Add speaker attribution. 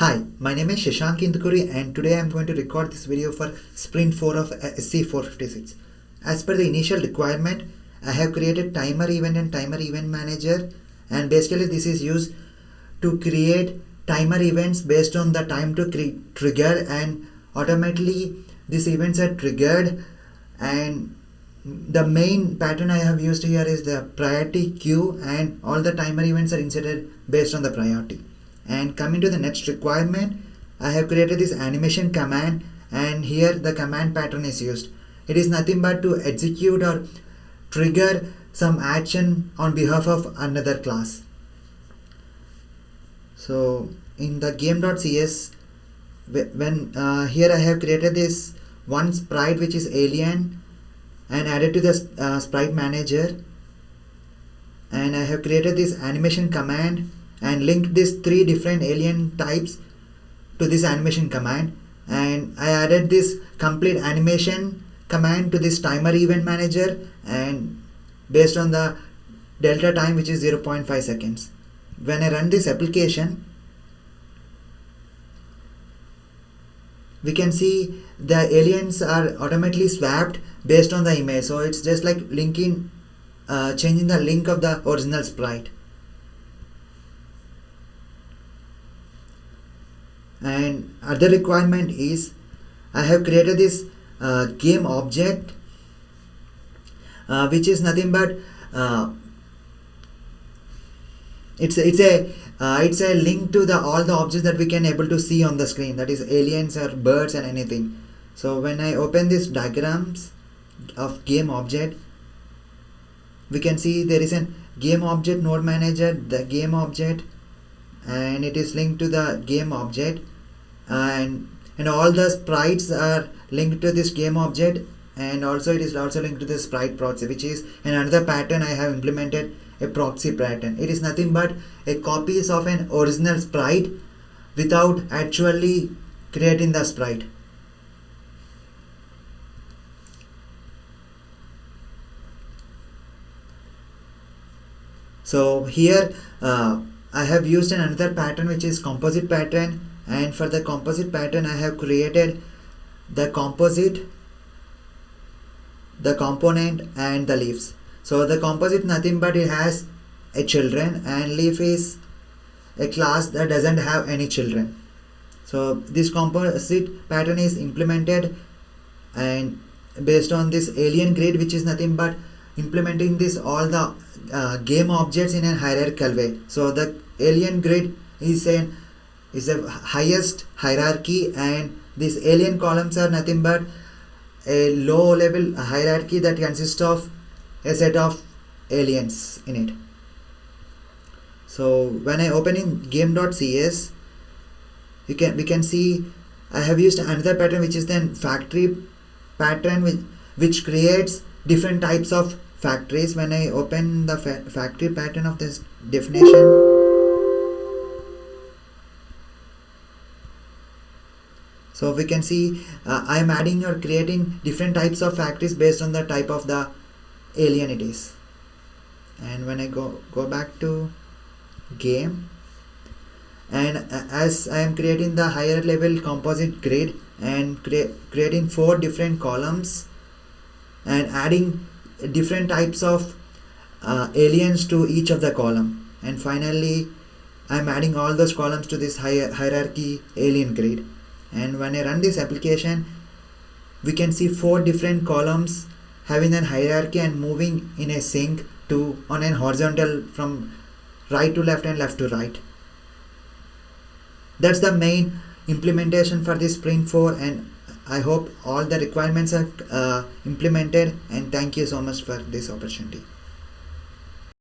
Speaker 1: Hi, my name is Shashank Indukuri and today I am going to record this video for Sprint 4 of SC456. As per the initial requirement, I have created timer event and timer event manager, and basically this is used to create timer events based on the time to trigger, and automatically these events are triggered. And the main pattern I have used here is the priority queue, and all the timer events are inserted based on the priority. And coming to the next requirement, I have created this animation command, and here the command pattern is used. It is nothing but to execute or trigger some action on behalf of another class. So in the game.cs, when here I have created this one sprite which is alien and added to the sprite manager, and I have created this animation command and linked these three different alien types to this animation command, and I added this complete animation command to this timer event manager, and based on the delta time which is 0.5 seconds. When I run this application, we can see the aliens are automatically swapped based on the image, so it's just like linking changing the link of the original sprite. And other requirement is I have created this game object which is nothing but it's a link to all the objects that we can able to see on the screen, that is aliens or birds and anything. So when I open this diagrams of game object, we can see there is a game object node manager, the game object, and it is linked to the game object, and all the sprites are linked to this game object, and also it is also linked to the sprite proxy, which is another pattern I have implemented, a proxy pattern. It is nothing but a copies of an original sprite without actually creating the sprite. So here I have used another pattern which is composite pattern, and for the composite pattern I have created the composite, the component, and the leaves. So the composite nothing but it has a children, and leaf is a class that doesn't have any children. So this composite pattern is implemented and based on this alien grid, which is nothing but implementing this all the game objects in a hierarchical way. So the alien grid is a highest hierarchy, and these alien columns are nothing but a low level hierarchy that consists of a set of aliens in it. So when I open in game.cs, we can see I have used another pattern which is then factory pattern, which creates different types of factories. When I open the factory pattern of this definition, so we can see I am adding or creating different types of factories based on the type of the alien it is. And when I go back to game, and as I am creating the higher level composite grid and creating 4 different columns and adding different types of aliens to each of the column, and finally I am adding all those columns to this hierarchy alien grid. And when I run this application, we can see 4 different columns having a hierarchy and moving in a sync to on a horizontal from right to left and left to right. That's the main implementation for this Sprint 4, and I hope all the requirements are implemented, and thank you so much for this opportunity.